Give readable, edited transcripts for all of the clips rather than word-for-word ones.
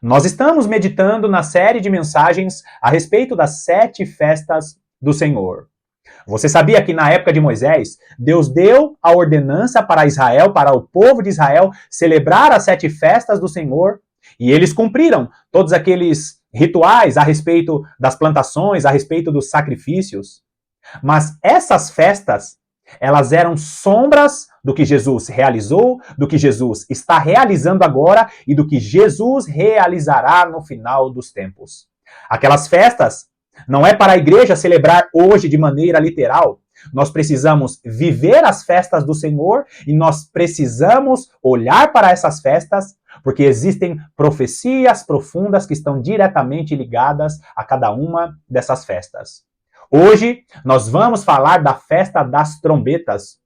Nós estamos meditando na série de mensagens a respeito das 7 festas do Senhor. Você sabia que na época de Moisés, Deus deu a ordenança para Israel, para o povo de Israel, celebrar as 7 festas do Senhor, e eles cumpriram todos aqueles rituais a respeito das plantações, a respeito dos sacrifícios. Mas essas festas, elas eram sombras do que Jesus realizou, do que Jesus está realizando agora e do que Jesus realizará no final dos tempos. Aquelas festas não é para a igreja celebrar hoje de maneira literal. Nós precisamos viver as festas do Senhor e nós precisamos olhar para essas festas, porque existem profecias profundas que estão diretamente ligadas a cada uma dessas festas. Hoje, nós vamos falar da festa das trombetas.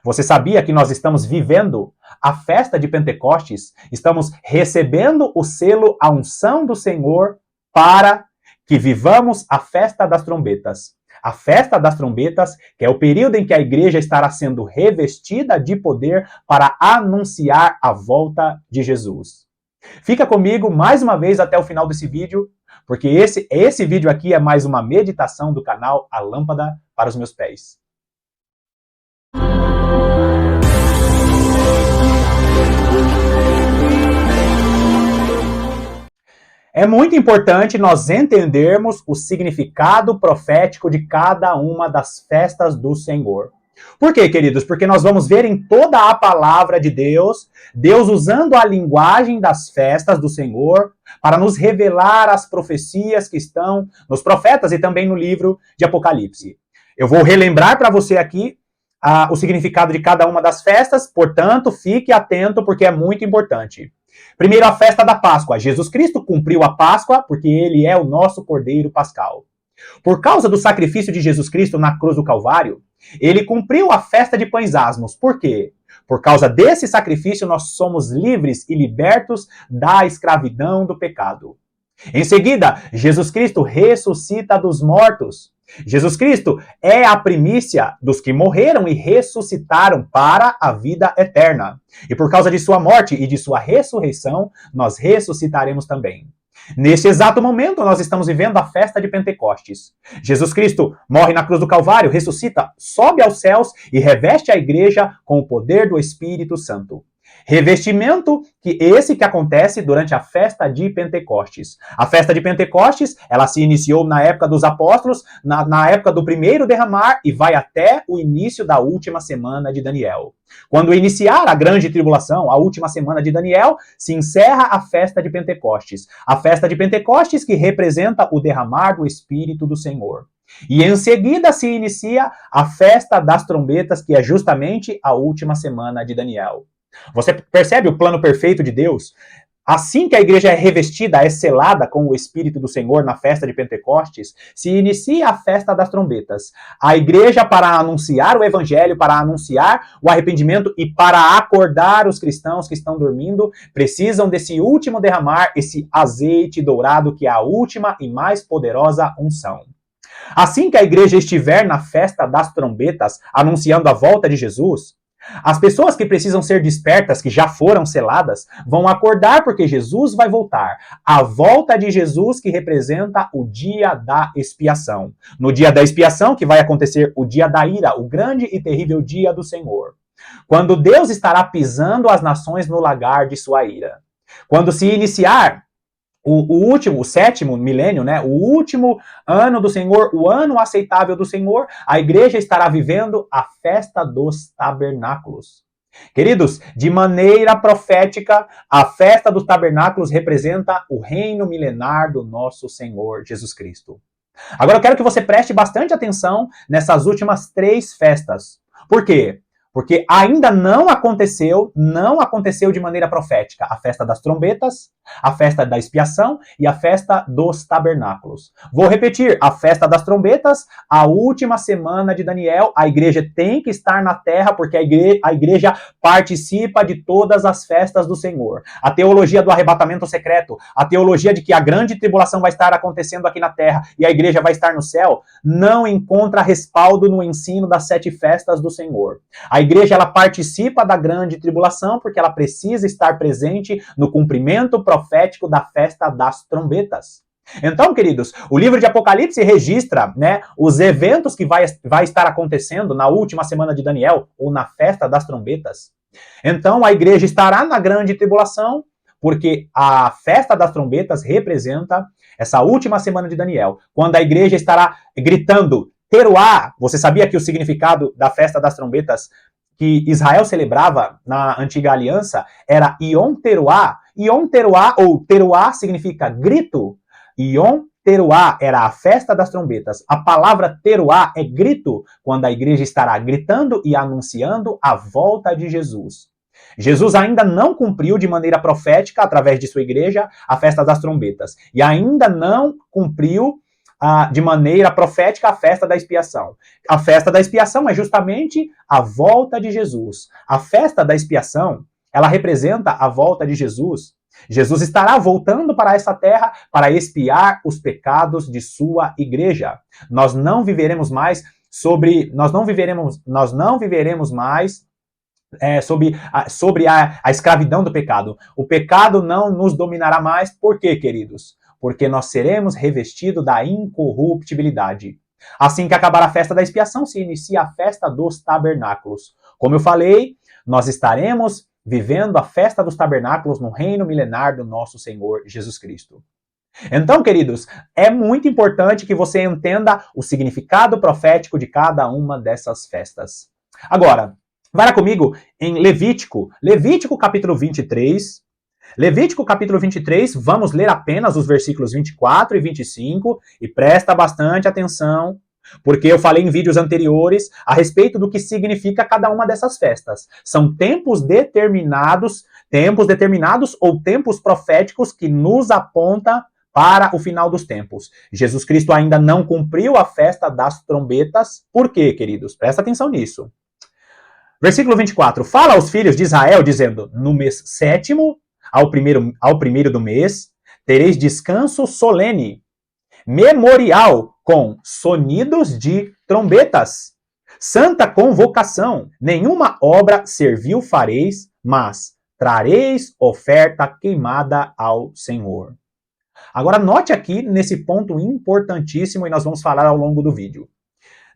Você sabia que nós estamos vivendo a festa de Pentecostes? Estamos recebendo o selo, a unção do Senhor para que vivamos a festa das trombetas. A festa das trombetas, que é o período em que a igreja estará sendo revestida de poder para anunciar a volta de Jesus. Fica comigo mais uma vez até o final desse vídeo, porque esse vídeo aqui é mais uma meditação do canal A Lâmpada para os Meus Pés. É muito importante nós entendermos o significado profético de cada uma das festas do Senhor. Por quê, queridos? Porque nós vamos ver em toda a palavra de Deus, Deus usando a linguagem das festas do Senhor para nos revelar as profecias que estão nos profetas e também no livro de Apocalipse. Eu vou relembrar para você aqui o significado de cada uma das festas, portanto, fique atento porque é muito importante. Primeiro, a festa da Páscoa. Jesus Cristo cumpriu a Páscoa porque ele é o nosso Cordeiro Pascal. Por causa do sacrifício de Jesus Cristo na cruz do Calvário, ele cumpriu a festa de pães asmos. Por quê? Por causa desse sacrifício, nós somos livres e libertos da escravidão do pecado. Em seguida, Jesus Cristo ressuscita dos mortos. Jesus Cristo é a primícia dos que morreram e ressuscitaram para a vida eterna. E por causa de sua morte e de sua ressurreição, nós ressuscitaremos também. Neste exato momento, nós estamos vivendo a festa de Pentecostes. Jesus Cristo morre na cruz do Calvário, ressuscita, sobe aos céus e reveste a igreja com o poder do Espírito Santo. Revestimento que acontece durante a festa de Pentecostes. A festa de Pentecostes, ela se iniciou na época dos apóstolos, na época do primeiro derramar e vai até o início da última semana de Daniel. Quando iniciar a grande tribulação, a última semana de Daniel, se encerra a festa de Pentecostes. A festa de Pentecostes que representa o derramar do Espírito do Senhor. E em seguida se inicia a festa das trombetas, que é justamente a última semana de Daniel. Você percebe o plano perfeito de Deus? Assim que a igreja é revestida, é selada com o Espírito do Senhor na festa de Pentecostes, se inicia a festa das trombetas. A igreja, para anunciar o evangelho, para anunciar o arrependimento e para acordar os cristãos que estão dormindo, precisam desse último derramar, esse azeite dourado que é a última e mais poderosa unção. Assim que a igreja estiver na festa das trombetas, anunciando a volta de Jesus, as pessoas que precisam ser despertas, que já foram seladas, vão acordar porque Jesus vai voltar. A volta de Jesus que representa o dia da expiação. No dia da expiação, que vai acontecer o dia da ira, o grande e terrível dia do Senhor. Quando Deus estará pisando as nações no lagar de sua ira. Quando se iniciar o sétimo milênio, né? O último ano do Senhor, o ano aceitável do Senhor, a igreja estará vivendo a festa dos tabernáculos. Queridos, de maneira profética, a festa dos tabernáculos representa o reino milenar do nosso Senhor Jesus Cristo. Agora eu quero que você preste bastante atenção nessas últimas 3 festas. Por quê? Porque ainda não aconteceu de maneira profética a festa das trombetas, a festa da expiação e a festa dos tabernáculos. Vou repetir, a festa das trombetas, a última semana de Daniel, a igreja tem que estar na terra porque a igreja participa de todas as festas do Senhor. A teologia do arrebatamento secreto, a teologia de que a grande tribulação vai estar acontecendo aqui na terra e a igreja vai estar no céu, não encontra respaldo no ensino das 7 festas do Senhor. A igreja ela participa da grande tribulação porque ela precisa estar presente no cumprimento profético da festa das trombetas. Então, queridos, o livro de Apocalipse registra, né, os eventos que vai estar acontecendo na última semana de Daniel, ou na festa das trombetas. Então, a igreja estará na grande tribulação, porque a festa das trombetas representa essa última semana de Daniel, quando a igreja estará gritando, Teruá. Você sabia que o significado da festa das trombetas que Israel celebrava na antiga aliança era Yom Teruá? Yom Teruá, ou Teruá, significa grito. Yom Teruá era a festa das trombetas. A palavra Teruá é grito, quando a igreja estará gritando e anunciando a volta de Jesus. Jesus ainda não cumpriu de maneira profética, através de sua igreja, a festa das trombetas. E ainda não cumpriu de maneira profética a festa da expiação. A festa da expiação é justamente a volta de Jesus. A festa da expiação, ela representa a volta de Jesus. Jesus estará voltando para essa terra para expiar os pecados de sua igreja. Nós não viveremos mais sobre a escravidão do pecado. O pecado não nos dominará mais. Por quê, queridos? Porque nós seremos revestidos da incorruptibilidade. Assim que acabar a festa da expiação, se inicia a festa dos tabernáculos. Como eu falei, nós estaremos vivendo a festa dos tabernáculos no reino milenar do nosso Senhor Jesus Cristo. Então, queridos, é muito importante que você entenda o significado profético de cada uma dessas festas. Agora, vai lá comigo em Levítico capítulo 23. Levítico capítulo 23, vamos ler apenas os versículos 24 e 25, e presta bastante atenção, porque eu falei em vídeos anteriores a respeito do que significa cada uma dessas festas. São tempos determinados ou tempos proféticos que nos apontam para o final dos tempos. Jesus Cristo ainda não cumpriu a festa das trombetas. Por quê, queridos? Presta atenção nisso. Versículo 24. Fala aos filhos de Israel, dizendo, no mês sétimo, ao primeiro do mês, tereis descanso solene, memorial com sonidos de trombetas, santa convocação, nenhuma obra servil fareis, mas trareis oferta queimada ao Senhor. Agora note aqui nesse ponto importantíssimo, e nós vamos falar ao longo do vídeo.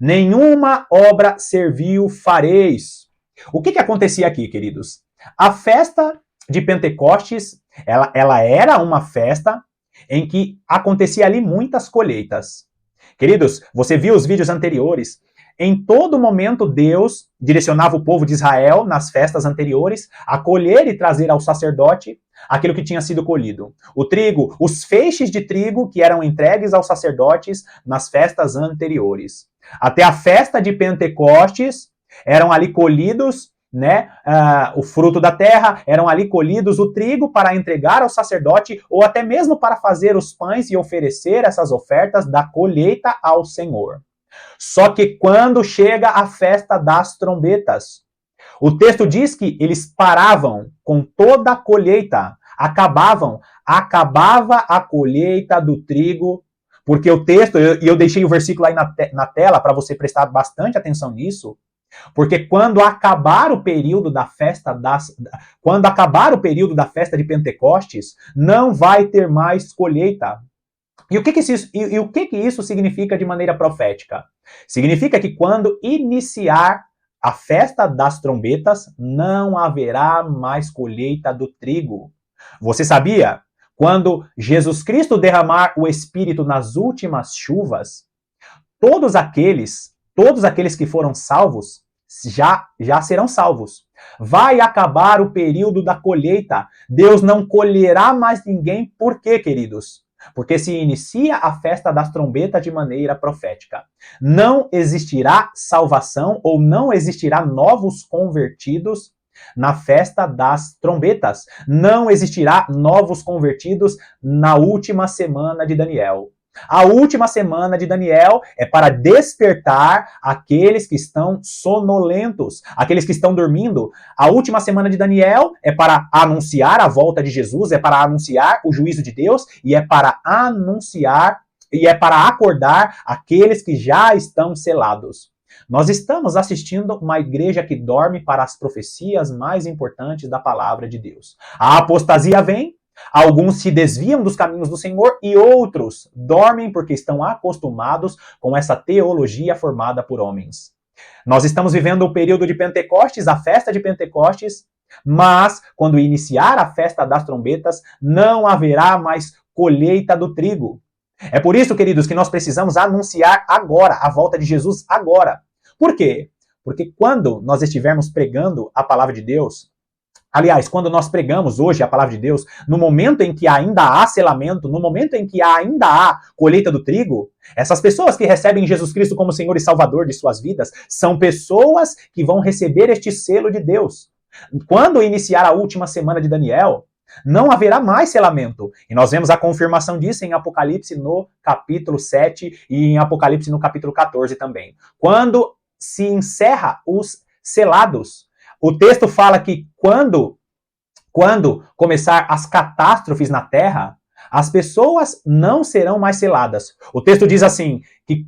Nenhuma obra servil fareis. O que acontecia aqui, queridos? A festa de Pentecostes, ela era uma festa em que acontecia ali muitas colheitas. Queridos, você viu os vídeos anteriores? Em todo momento Deus direcionava o povo de Israel, nas festas anteriores, a colher e trazer ao sacerdote aquilo que tinha sido colhido. O trigo, os feixes de trigo que eram entregues aos sacerdotes nas festas anteriores. Até a festa de Pentecostes, eram ali colhidos, né, o fruto da terra, eram ali colhidos o trigo para entregar ao sacerdote, ou até mesmo para fazer os pães e oferecer essas ofertas da colheita ao Senhor. Só que quando chega a festa das trombetas, o texto diz que eles paravam com toda a colheita, acabava a colheita do trigo, porque o texto, e eu deixei o versículo aí na tela para você prestar bastante atenção nisso, porque quando acabar o período da festa de Pentecostes, não vai ter mais colheita. E o que isso significa de maneira profética? Significa que quando iniciar a festa das trombetas, não haverá mais colheita do trigo. Você sabia? Quando Jesus Cristo derramar o Espírito nas últimas chuvas, todos aqueles que foram salvos já serão salvos. Vai acabar o período da colheita. Deus não colherá mais ninguém. Por quê, queridos? Porque se inicia a festa das trombetas de maneira profética. Não existirá salvação ou não existirá novos convertidos na festa das trombetas. Não existirá novos convertidos na última semana de Daniel. A última semana de Daniel é para despertar aqueles que estão sonolentos, aqueles que estão dormindo. A última semana de Daniel é para anunciar a volta de Jesus, é para anunciar o juízo de Deus e é para acordar aqueles que já estão selados. Nós estamos assistindo uma igreja que dorme para as profecias mais importantes da palavra de Deus. A apostasia vem, alguns se desviam dos caminhos do Senhor e outros dormem porque estão acostumados com essa teologia formada por homens. Nós estamos vivendo o período de Pentecostes, a festa de Pentecostes, mas quando iniciar a festa das trombetas, não haverá mais colheita do trigo. É por isso, queridos, que nós precisamos anunciar agora, a volta de Jesus agora. Por quê? Porque quando nós estivermos pregando a palavra de Deus, aliás, quando nós pregamos hoje a palavra de Deus, no momento em que ainda há selamento, no momento em que ainda há colheita do trigo, essas pessoas que recebem Jesus Cristo como Senhor e Salvador de suas vidas, são pessoas que vão receber este selo de Deus. Quando iniciar a última semana de Daniel, não haverá mais selamento. E nós vemos a confirmação disso em Apocalipse no capítulo 7 e em Apocalipse no capítulo 14 também. Quando se encerra os selados, o texto fala que quando começar as catástrofes na terra, as pessoas não serão mais seladas. O texto diz assim, que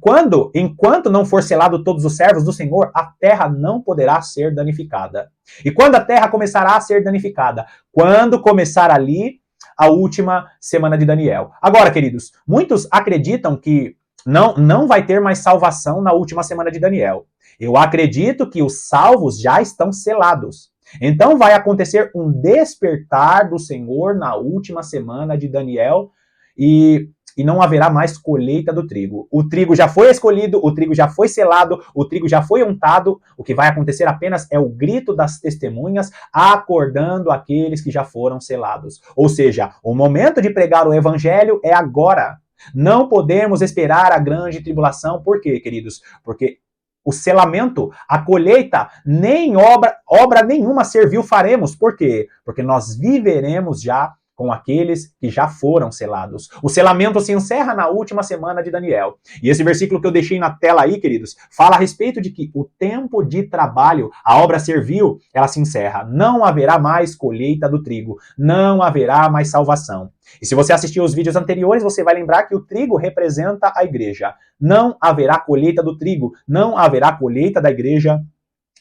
enquanto não for selado todos os servos do Senhor, a terra não poderá ser danificada. E quando a terra começará a ser danificada? Quando começar ali a última semana de Daniel. Agora, queridos, muitos acreditam que não vai ter mais salvação na última semana de Daniel. Eu acredito que os salvos já estão selados. Então vai acontecer um despertar do Senhor na última semana de Daniel e não haverá mais colheita do trigo. O trigo já foi escolhido, o trigo já foi selado, o trigo já foi untado. O que vai acontecer apenas é o grito das testemunhas acordando aqueles que já foram selados. Ou seja, o momento de pregar o evangelho é agora. Não podemos esperar a grande tribulação. Por quê, queridos? Porque o selamento, a colheita, nem obra nenhuma servil faremos. Por quê? Porque nós viveremos já com aqueles que já foram selados. O selamento se encerra na última semana de Daniel. E esse versículo que eu deixei na tela aí, queridos, fala a respeito de que o tempo de trabalho, a obra servil, ela se encerra. Não haverá mais colheita do trigo. Não haverá mais salvação. E se você assistiu os vídeos anteriores, você vai lembrar que o trigo representa a igreja. Não haverá colheita do trigo. Não haverá colheita da igreja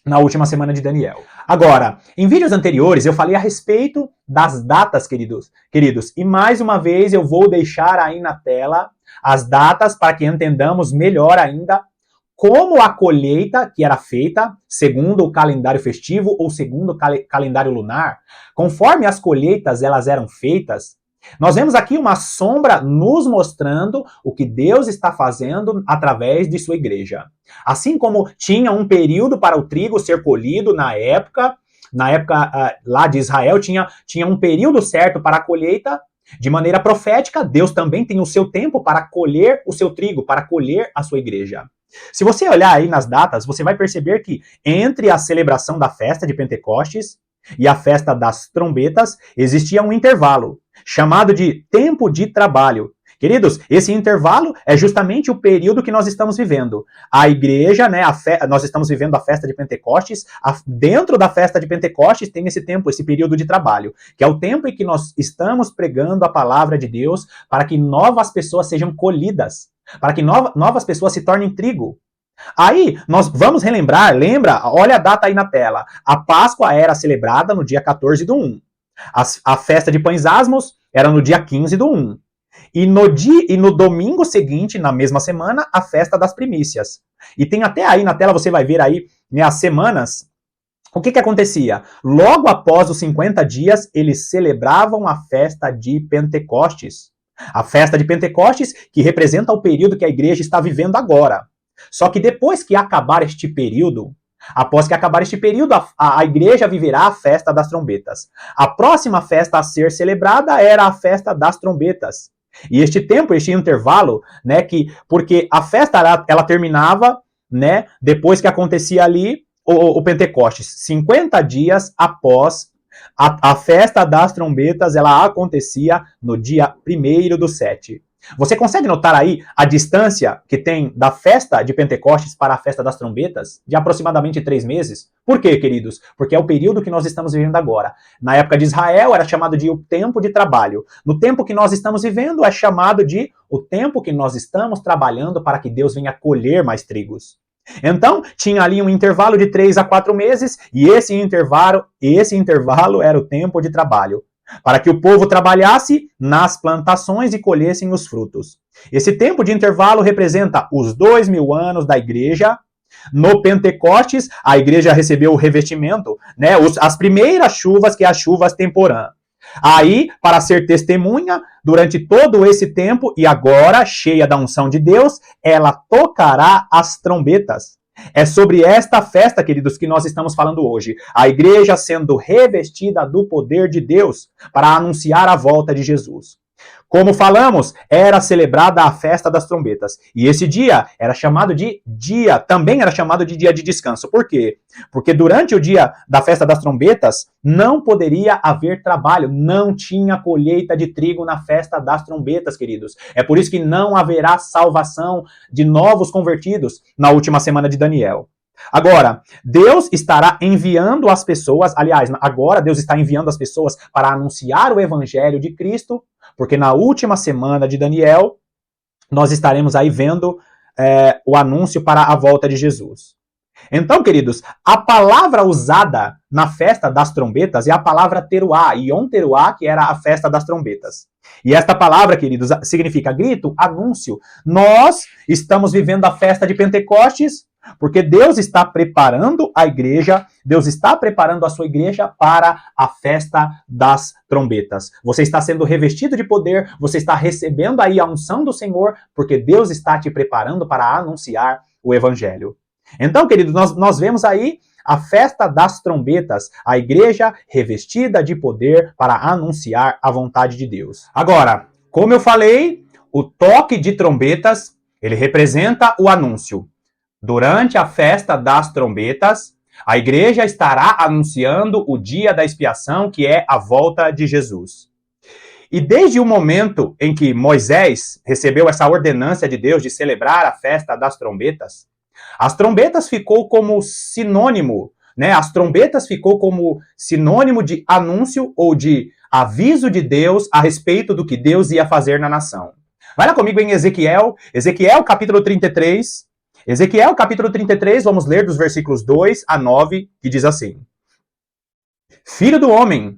na última semana de Daniel. Agora, em vídeos anteriores eu falei a respeito das datas, queridos, e mais uma vez eu vou deixar aí na tela as datas para que entendamos melhor ainda como a colheita que era feita segundo o calendário festivo ou segundo o calendário lunar, conforme as colheitas elas eram feitas. Nós vemos aqui uma sombra nos mostrando o que Deus está fazendo através de sua igreja. Assim como tinha um período para o trigo ser colhido na época lá de Israel, tinha um período certo para a colheita. De maneira profética, Deus também tem o seu tempo para colher o seu trigo, para colher a sua igreja. Se você olhar aí nas datas, você vai perceber que entre a celebração da festa de Pentecostes e a festa das trombetas, existia um intervalo, chamado de tempo de trabalho. Queridos, esse intervalo é justamente o período que nós estamos vivendo. A igreja, nós estamos vivendo a festa de Pentecostes, dentro da festa de Pentecostes tem esse tempo, esse período de trabalho, que é o tempo em que nós estamos pregando a palavra de Deus para que novas pessoas sejam colhidas, para que novas pessoas se tornem trigo. Aí, nós vamos relembrar, olha a data aí na tela. A Páscoa era celebrada no dia 14 do 1. A festa de Pães Asmos era no dia 15 do 1. E no domingo seguinte, na mesma semana, a festa das primícias. E tem até aí na tela, você vai ver aí, as semanas. O que acontecia? Logo após os 50 dias, eles celebravam a festa de Pentecostes. A festa de Pentecostes, que representa o período que a igreja está vivendo agora. Só que depois que acabar este período, a igreja viverá a festa das trombetas. A próxima festa a ser celebrada era a festa das trombetas. E este intervalo, porque a festa ela terminava, depois que acontecia ali o Pentecostes, 50 dias após a festa das trombetas, ela acontecia no dia 1º do 7. Você consegue notar aí a distância que tem da festa de Pentecostes para a festa das trombetas? De aproximadamente 3 meses. Por quê, queridos? Porque é o período que nós estamos vivendo agora. Na época de Israel era chamado de o tempo de trabalho. No tempo que nós estamos vivendo é chamado de o tempo que nós estamos trabalhando para que Deus venha colher mais trigos. Então, tinha ali um intervalo de 3 a 4 meses, e esse intervalo era o tempo de trabalho, para que o povo trabalhasse nas plantações e colhessem os frutos. Esse tempo de intervalo representa os 2000 anos da igreja. No Pentecostes, a igreja recebeu o revestimento, né, as primeiras chuvas, que é as chuvas temporã. Aí, para ser testemunha durante todo esse tempo, e agora, cheia da unção de Deus, ela tocará as trombetas. É sobre esta festa, queridos, que nós estamos falando hoje. A igreja sendo revestida do poder de Deus para anunciar a volta de Jesus. Como falamos, era celebrada a festa das trombetas. E esse dia era chamado de também era chamado de dia de descanso. Por quê? Porque durante o dia da festa das trombetas, não poderia haver trabalho, não tinha colheita de trigo na festa das trombetas, queridos. É por isso que não haverá salvação de novos convertidos na última semana de Daniel. Agora, Deus estará enviando as pessoas, aliás, agora Deus está enviando as pessoas para anunciar o evangelho de Cristo, porque na última semana de Daniel, nós estaremos aí vendo o anúncio para a volta de Jesus. Então, queridos, a palavra usada na festa das trombetas é a palavra teruá, Yom Teruá, que era a festa das trombetas. E esta palavra, queridos, significa grito, anúncio. Nós estamos vivendo a festa de Pentecostes, porque Deus está preparando a igreja, Deus está preparando a sua igreja para a festa das trombetas. Você está sendo revestido de poder, você está recebendo aí a unção do Senhor, porque Deus está te preparando para anunciar o evangelho. Então, queridos, nós vemos aí a festa das trombetas, a igreja revestida de poder para anunciar a vontade de Deus. Agora, como eu falei, o toque de trombetas, ele representa o anúncio. Durante a festa das trombetas, a igreja estará anunciando o dia da expiação, que é a volta de Jesus. E desde o momento em que Moisés recebeu essa ordenança de Deus de celebrar a festa das trombetas, as trombetas ficou como sinônimo, né? As trombetas ficou como sinônimo de anúncio ou de aviso de Deus a respeito do que Deus ia fazer na nação. Vai lá comigo em Ezequiel capítulo 33. Ezequiel capítulo 33, vamos ler dos versículos 2 a 9, que diz assim: Filho do homem,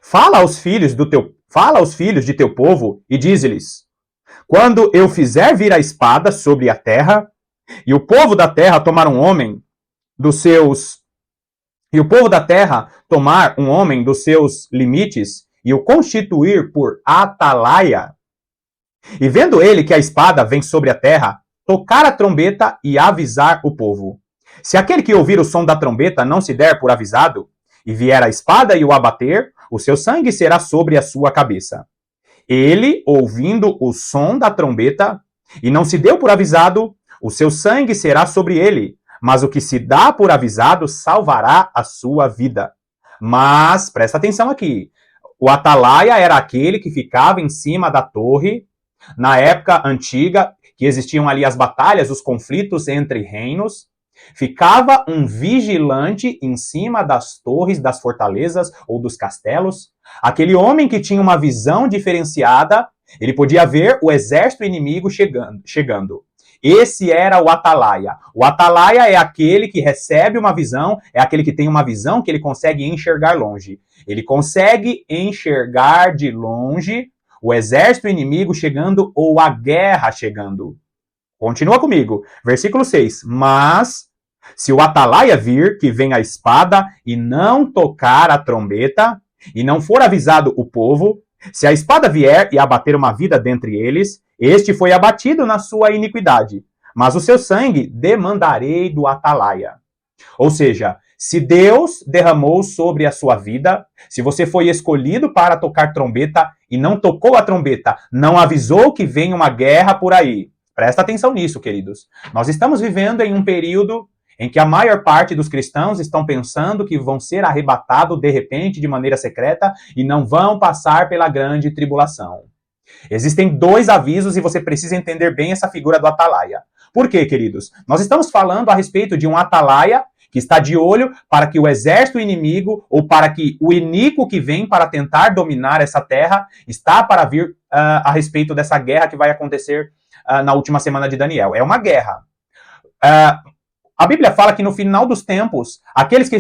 fala aos filhos de teu povo e dize-lhes: Quando eu fizer vir a espada sobre a terra, e o povo da terra tomar um homem dos seus limites e o constituir por atalaia, e vendo ele que a espada vem sobre a terra, tocar a trombeta e avisar o povo. Se aquele que ouvir o som da trombeta não se der por avisado, e vier a espada e o abater, o seu sangue será sobre a sua cabeça. Ele, ouvindo o som da trombeta, e não se deu por avisado, o seu sangue será sobre ele, mas o que se dá por avisado salvará a sua vida. Mas, presta atenção aqui, o atalaia era aquele que ficava em cima da torre, na época antiga, que existiam ali as batalhas, os conflitos entre reinos, ficava um vigilante em cima das torres, das fortalezas ou dos castelos. Aquele homem que tinha uma visão diferenciada, ele podia ver o exército inimigo chegando. Esse era o atalaia. O atalaia é aquele que recebe uma visão, é aquele que tem uma visão que ele consegue enxergar longe. Ele consegue enxergar de longe o exército inimigo chegando ou a guerra chegando. Continua comigo. Versículo 6. Mas, se o atalaia vir que vem a espada e não tocar a trombeta, e não for avisado o povo, se a espada vier e abater uma vida dentre eles, este foi abatido na sua iniquidade, mas o seu sangue demandarei do atalaia. Ou seja, se Deus derramou sobre a sua vida, se você foi escolhido para tocar trombeta e não tocou a trombeta, não avisou que vem uma guerra por aí. Presta atenção nisso, queridos. Nós estamos vivendo em um período em que a maior parte dos cristãos estão pensando que vão ser arrebatados de repente, de maneira secreta, e não vão passar pela grande tribulação. Existem dois avisos e você precisa entender bem essa figura do atalaia. Por quê, queridos? Nós estamos falando a respeito de um atalaia que está de olho para que o exército inimigo ou para que o iníquo que vem para tentar dominar essa terra está para vir a respeito dessa guerra que vai acontecer na última semana de Daniel. É uma guerra. A Bíblia fala que no final dos tempos, aqueles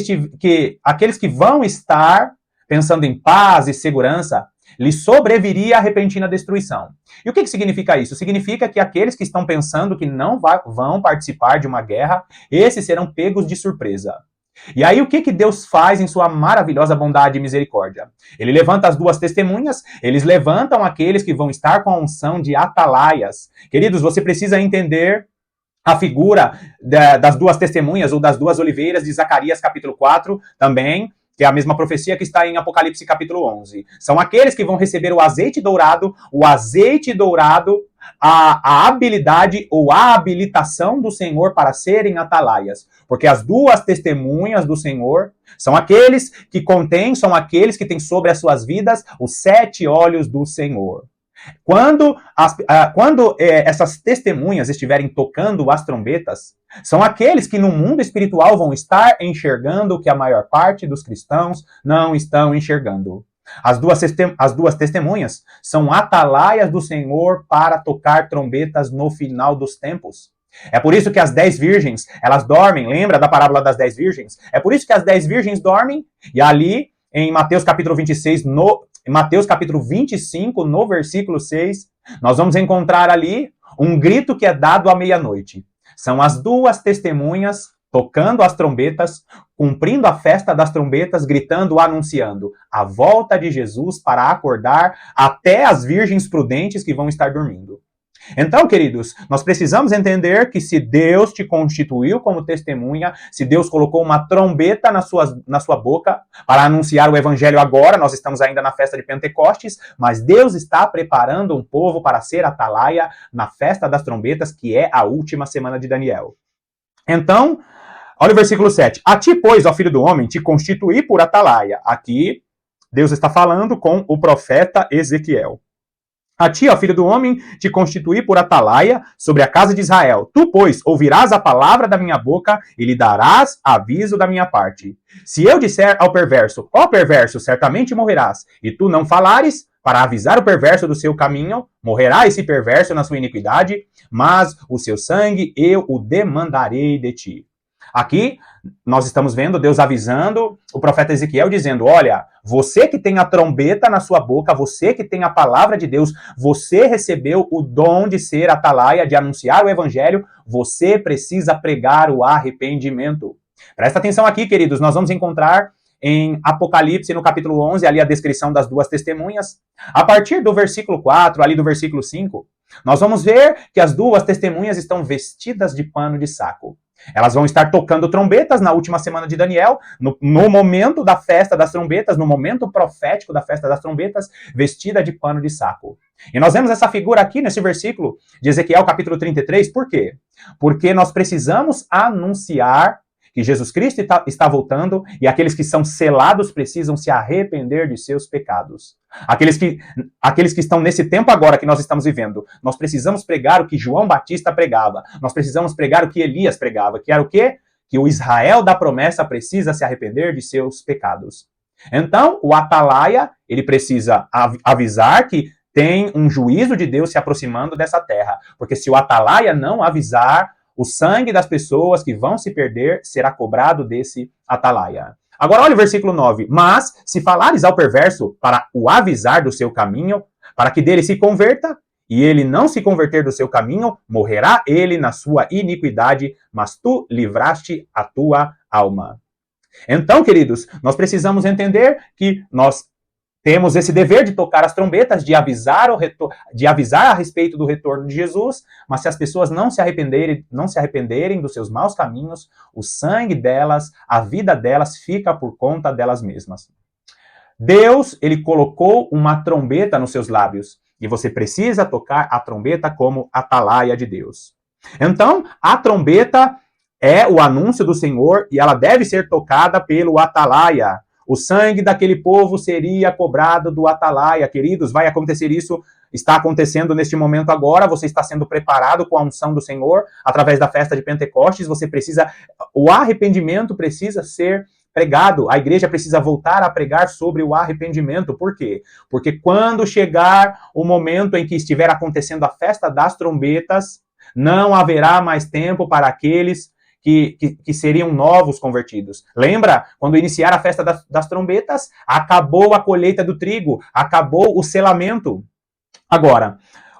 que vão estar pensando em paz e segurança, lhes sobreviria a repentina destruição. E o que significa isso? Significa que aqueles que estão pensando que não vão participar de uma guerra, esses serão pegos de surpresa. E aí o que Deus faz em sua maravilhosa bondade e misericórdia? Ele levanta as duas testemunhas, eles levantam aqueles que vão estar com a unção de atalaias. Queridos, você precisa entender a figura das duas testemunhas ou das duas oliveiras de Zacarias capítulo 4 também, que é a mesma profecia que está em Apocalipse capítulo 11. São aqueles que vão receber o azeite dourado, a habilidade ou a habilitação do Senhor para serem atalaias. Porque as duas testemunhas do Senhor são aqueles que têm sobre as suas vidas os 7 olhos do Senhor. Quando essas testemunhas estiverem tocando as trombetas, são aqueles que no mundo espiritual vão estar enxergando o que a maior parte dos cristãos não estão enxergando. As duas testemunhas são atalaias do Senhor para tocar trombetas no final dos tempos. É por isso que as 10 virgens, elas dormem. Lembra da parábola das 10 virgens? É por isso que as 10 virgens dormem, e ali em Mateus capítulo 26, em Mateus capítulo 25, no versículo 6, nós vamos encontrar ali um grito que é dado à meia-noite. São as duas testemunhas tocando as trombetas, cumprindo a festa das trombetas, gritando, anunciando a volta de Jesus para acordar até as virgens prudentes que vão estar dormindo. Então, queridos, nós precisamos entender que se Deus te constituiu como testemunha, se Deus colocou uma trombeta na sua boca para anunciar o evangelho agora, nós estamos ainda na festa de Pentecostes, mas Deus está preparando um povo para ser atalaia na festa das trombetas, que é a última semana de Daniel. Então, olha o versículo 7. A ti, pois, ó filho do homem, te constituí por atalaia. Aqui, Deus está falando com o profeta Ezequiel. A ti, ó filho do homem, te constituí por atalaia sobre a casa de Israel. Tu, pois, ouvirás a palavra da minha boca e lhe darás aviso da minha parte. Se eu disser ao perverso, ó perverso, certamente morrerás, e tu não falares, para avisar o perverso do seu caminho, morrerá esse perverso na sua iniquidade, mas o seu sangue eu o demandarei de ti. Aqui, nós estamos vendo Deus avisando o profeta Ezequiel, dizendo, olha, você que tem a trombeta na sua boca, você que tem a palavra de Deus, você recebeu o dom de ser atalaia, de anunciar o evangelho, você precisa pregar o arrependimento. Presta atenção aqui, queridos, nós vamos encontrar em Apocalipse, no capítulo 11, ali a descrição das duas testemunhas. A partir do versículo 4, ali do versículo 5, nós vamos ver que as duas testemunhas estão vestidas de pano de saco. Elas vão estar tocando trombetas na última semana de Daniel, no momento da festa das trombetas, no momento profético da festa das trombetas, vestida de pano de saco. E nós vemos essa figura aqui nesse versículo de Ezequiel, capítulo 33, por quê? Porque nós precisamos anunciar que Jesus Cristo está voltando e aqueles que são selados precisam se arrepender de seus pecados. Aqueles que estão nesse tempo agora que nós estamos vivendo, nós precisamos pregar o que João Batista pregava, nós precisamos pregar o que Elias pregava, que era o quê? Que o Israel da promessa precisa se arrepender de seus pecados. Então, o atalaia, ele precisa avisar que tem um juízo de Deus se aproximando dessa terra, porque se o atalaia não avisar, o sangue das pessoas que vão se perder será cobrado desse atalaia. Agora olha o versículo 9. Mas, se falares ao perverso para o avisar do seu caminho, para que dele se converta, e ele não se converter do seu caminho, morrerá ele na sua iniquidade, mas tu livraste a tua alma. Então, queridos, nós precisamos entender que nós temos esse dever de tocar as trombetas, de avisar a respeito do retorno de Jesus, mas se as pessoas não se arrependerem dos seus maus caminhos, o sangue delas, a vida delas fica por conta delas mesmas. Deus, ele colocou uma trombeta nos seus lábios, e você precisa tocar a trombeta como atalaia de Deus. Então, a trombeta é o anúncio do Senhor e ela deve ser tocada pelo atalaia. O sangue daquele povo seria cobrado do atalaia. Queridos, vai acontecer isso, está acontecendo neste momento agora, você está sendo preparado com a unção do Senhor, através da festa de Pentecostes, o arrependimento precisa ser pregado, a igreja precisa voltar a pregar sobre o arrependimento. Por quê? Porque quando chegar o momento em que estiver acontecendo a festa das trombetas, não haverá mais tempo para aqueles que seriam novos convertidos. Lembra? Quando iniciar a festa das trombetas, acabou a colheita do trigo, acabou o selamento. Agora,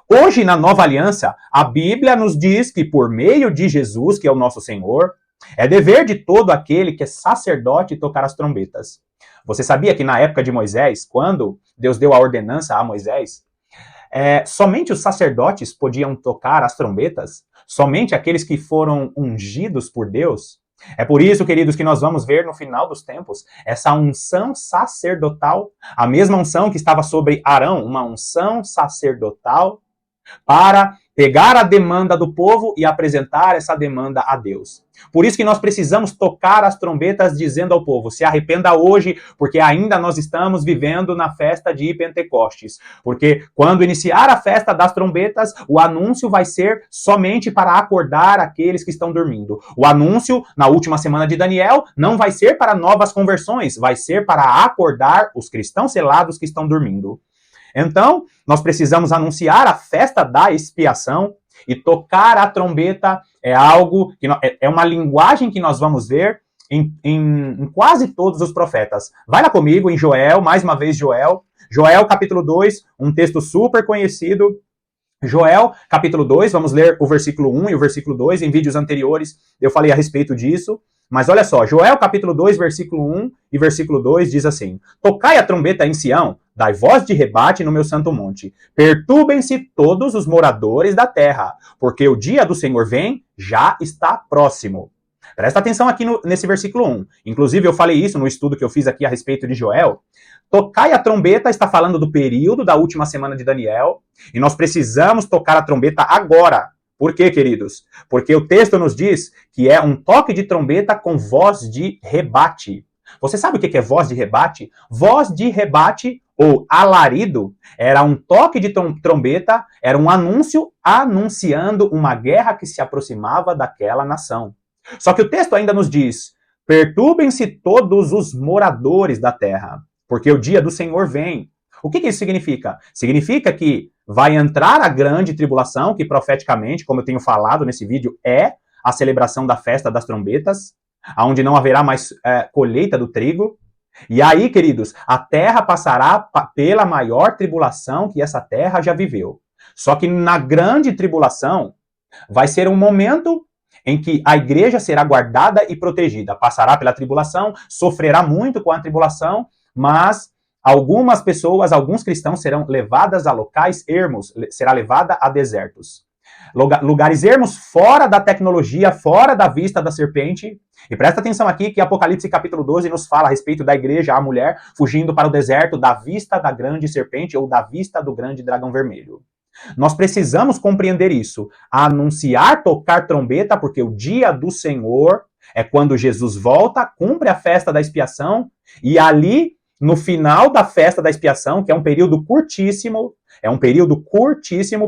hoje na nova aliança, a Bíblia nos diz que por meio de Jesus, que é o nosso Senhor, é dever de todo aquele que é sacerdote tocar as trombetas. Você sabia que na época de Moisés, quando Deus deu a ordenança a Moisés, somente os sacerdotes podiam tocar as trombetas? Somente aqueles que foram ungidos por Deus? É por isso, queridos, que nós vamos ver no final dos tempos essa unção sacerdotal, a mesma unção que estava sobre Arão, uma unção sacerdotal para pegar a demanda do povo e apresentar essa demanda a Deus. Por isso que nós precisamos tocar as trombetas dizendo ao povo, se arrependa hoje, porque ainda nós estamos vivendo na festa de Pentecostes. Porque quando iniciar a festa das trombetas, o anúncio vai ser somente para acordar aqueles que estão dormindo. O anúncio, na última semana de Daniel, não vai ser para novas conversões, vai ser para acordar os cristãos selados que estão dormindo. Então, nós precisamos anunciar a festa da expiação e tocar a trombeta é algo, é uma linguagem que nós vamos ver em quase todos os profetas. Vai lá comigo em Joel, mais uma vez Joel capítulo 2, um texto super conhecido. Joel capítulo 2, vamos ler o versículo 1 e o versículo 2, em vídeos anteriores eu falei a respeito disso. Mas olha só, Joel capítulo 2, versículo 1 e versículo 2 diz assim: tocai a trombeta em Sião, dai voz de rebate no meu santo monte. Perturbem-se todos os moradores da terra, porque o dia do Senhor vem, já está próximo. Presta atenção aqui nesse versículo 1. Inclusive eu falei isso no estudo que eu fiz aqui a respeito de Joel. Tocai a trombeta está falando do período da última semana de Daniel, e nós precisamos tocar a trombeta agora. Por quê, queridos? Porque o texto nos diz que é um toque de trombeta com voz de rebate. Você sabe o que é voz de rebate? Voz de rebate, ou alarido, era um toque de trombeta, era um anúncio anunciando uma guerra que se aproximava daquela nação. Só que o texto ainda nos diz: perturbem-se todos os moradores da terra, porque o dia do Senhor vem. O que isso significa? Significa que vai entrar a grande tribulação, que profeticamente, como eu tenho falado nesse vídeo, é a celebração da festa das trombetas, onde não haverá mais colheita do trigo. E aí, queridos, a terra passará pela maior tribulação que essa terra já viveu. Só que na grande tribulação vai ser um momento em que a igreja será guardada e protegida. Passará pela tribulação, sofrerá muito com a tribulação, mas algumas pessoas, alguns cristãos serão levadas a locais ermos, será levada a desertos. Lugares ermos fora da tecnologia, fora da vista da serpente. E presta atenção aqui que Apocalipse capítulo 12 nos fala a respeito da igreja, a mulher, fugindo para o deserto da vista da grande serpente ou da vista do grande dragão vermelho. Nós precisamos compreender isso, anunciar, tocar trombeta, porque o dia do Senhor é quando Jesus volta, cumpre a festa da expiação, e ali, no final da festa da expiação, que é um período curtíssimo,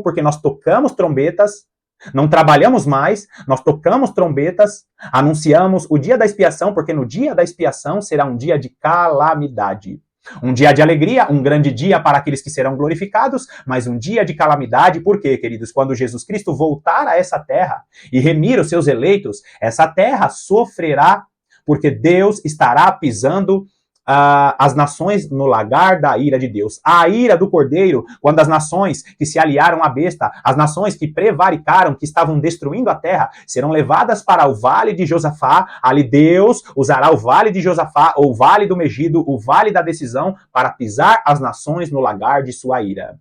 porque nós tocamos trombetas, não trabalhamos mais, nós tocamos trombetas, anunciamos o dia da expiação, porque no dia da expiação será um dia de calamidade. Um dia de alegria, um grande dia para aqueles que serão glorificados, mas um dia de calamidade, por quê, queridos? Quando Jesus Cristo voltar a essa terra e remir os seus eleitos, essa terra sofrerá, porque Deus estará pisando as nações no lagar da ira de Deus. A ira do Cordeiro, quando as nações que se aliaram à besta, as nações que prevaricaram, que estavam destruindo a terra, serão levadas para o vale de Josafá. Ali Deus usará o vale de Josafá, ou o vale do Megido, o vale da decisão, para pisar as nações no lagar de sua ira.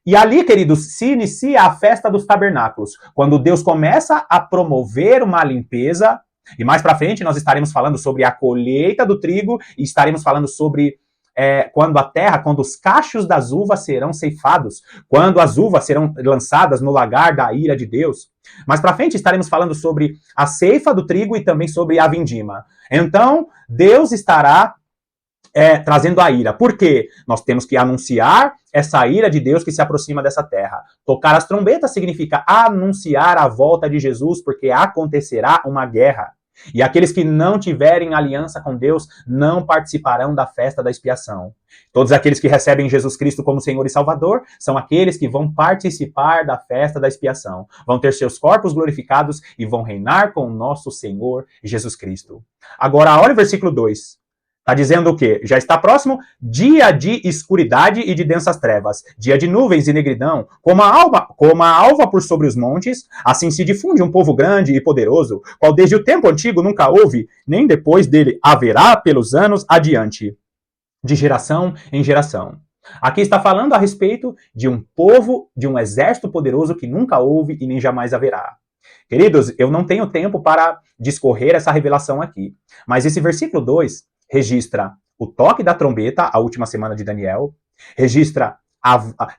E ali, queridos, se inicia a festa dos tabernáculos, quando Deus começa a promover uma limpeza. E mais para frente nós estaremos falando sobre a colheita do trigo e estaremos falando sobre quando os cachos das uvas serão ceifados, quando as uvas serão lançadas no lagar da ira de Deus. Mais para frente estaremos falando sobre a ceifa do trigo e também sobre a vindima. Então, Deus estará trazendo a ira. Por quê? Nós temos que anunciar essa ira de Deus que se aproxima dessa terra. Tocar as trombetas significa anunciar a volta de Jesus, porque acontecerá uma guerra. E aqueles que não tiverem aliança com Deus não participarão da festa da expiação. Todos aqueles que recebem Jesus Cristo como Senhor e Salvador são aqueles que vão participar da festa da expiação, vão ter seus corpos glorificados e vão reinar com o nosso Senhor Jesus Cristo. Agora, olha o versículo 2. Está dizendo o quê? Já está próximo dia de escuridade e de densas trevas, dia de nuvens e negridão, como a alva por sobre os montes, assim se difunde um povo grande e poderoso, qual desde o tempo antigo nunca houve, nem depois dele haverá pelos anos adiante, de geração em geração. Aqui está falando a respeito de um povo, de um exército poderoso que nunca houve e nem jamais haverá. Queridos, eu não tenho tempo para discorrer essa revelação aqui, mas esse versículo 2 registra o toque da trombeta, a última semana de Daniel, registra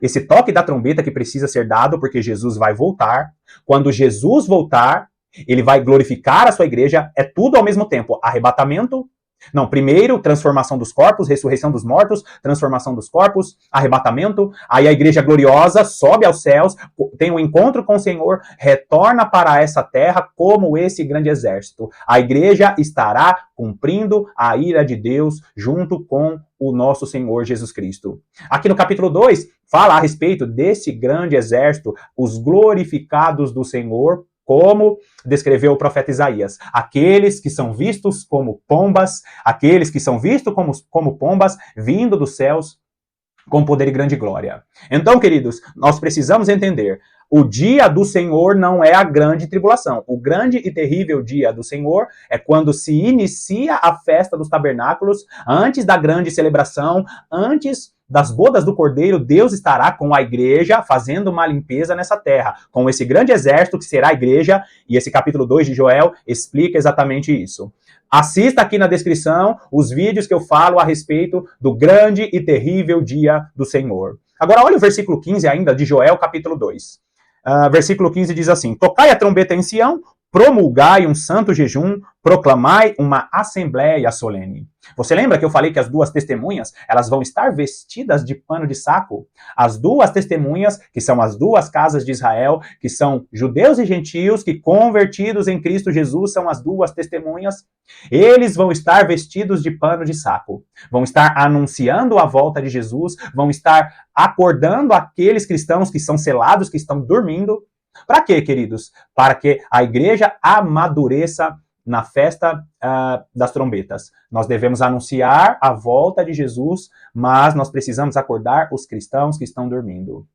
esse toque da trombeta que precisa ser dado porque Jesus vai voltar. Quando Jesus voltar, ele vai glorificar a sua igreja, é tudo ao mesmo tempo, arrebatamento. Não, primeiro, transformação dos corpos, ressurreição dos mortos, transformação dos corpos, arrebatamento, aí a igreja gloriosa sobe aos céus, tem um encontro com o Senhor, retorna para essa terra como esse grande exército. A igreja estará cumprindo a ira de Deus junto com o nosso Senhor Jesus Cristo. Aqui no capítulo 2, fala a respeito desse grande exército, os glorificados do Senhor, como descreveu o profeta Isaías. Aqueles que são vistos como pombas, aqueles que são vistos como pombas vindo dos céus com poder e grande glória. Então, queridos, nós precisamos entender, o dia do Senhor não é a grande tribulação. O grande e terrível dia do Senhor é quando se inicia a festa dos tabernáculos, antes da grande celebração, antes das bodas do Cordeiro, Deus estará com a igreja fazendo uma limpeza nessa terra, com esse grande exército que será a igreja, e esse capítulo 2 de Joel explica exatamente isso. Assista aqui na descrição os vídeos que eu falo a respeito do grande e terrível dia do Senhor. Agora olha o versículo 15 ainda de Joel, capítulo 2. Versículo 15 diz assim: tocai a trombeta em Sião, promulgai um santo jejum, proclamai uma assembleia solene. Você lembra que eu falei que as duas testemunhas, elas vão estar vestidas de pano de saco? As duas testemunhas, que são as duas casas de Israel, que são judeus e gentios, que convertidos em Cristo Jesus são as duas testemunhas, eles vão estar vestidos de pano de saco. Vão estar anunciando a volta de Jesus, vão estar acordando aqueles cristãos que são selados, que estão dormindo. Para quê, queridos? Para que a igreja amadureça na festa das trombetas. Nós devemos anunciar a volta de Jesus, mas nós precisamos acordar os cristãos que estão dormindo.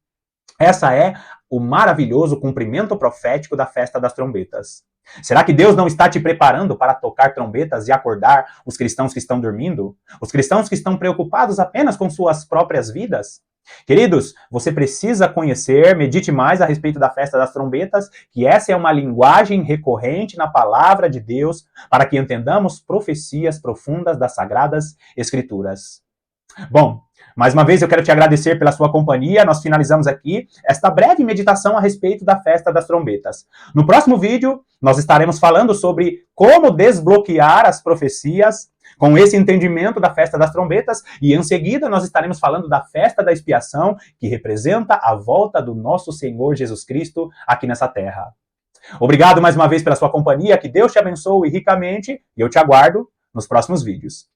Essa é o maravilhoso cumprimento profético da festa das trombetas. Será que Deus não está te preparando para tocar trombetas e acordar os cristãos que estão dormindo? Os cristãos que estão preocupados apenas com suas próprias vidas? Queridos, você precisa conhecer, medite mais a respeito da festa das trombetas, que essa é uma linguagem recorrente na palavra de Deus para que entendamos profecias profundas das Sagradas Escrituras. Bom, mais uma vez eu quero te agradecer pela sua companhia. Nós finalizamos aqui esta breve meditação a respeito da festa das trombetas. No próximo vídeo, nós estaremos falando sobre como desbloquear as profecias com esse entendimento da festa das trombetas, e em seguida nós estaremos falando da festa da expiação, que representa a volta do nosso Senhor Jesus Cristo aqui nessa terra. Obrigado mais uma vez pela sua companhia, que Deus te abençoe ricamente, e eu te aguardo nos próximos vídeos.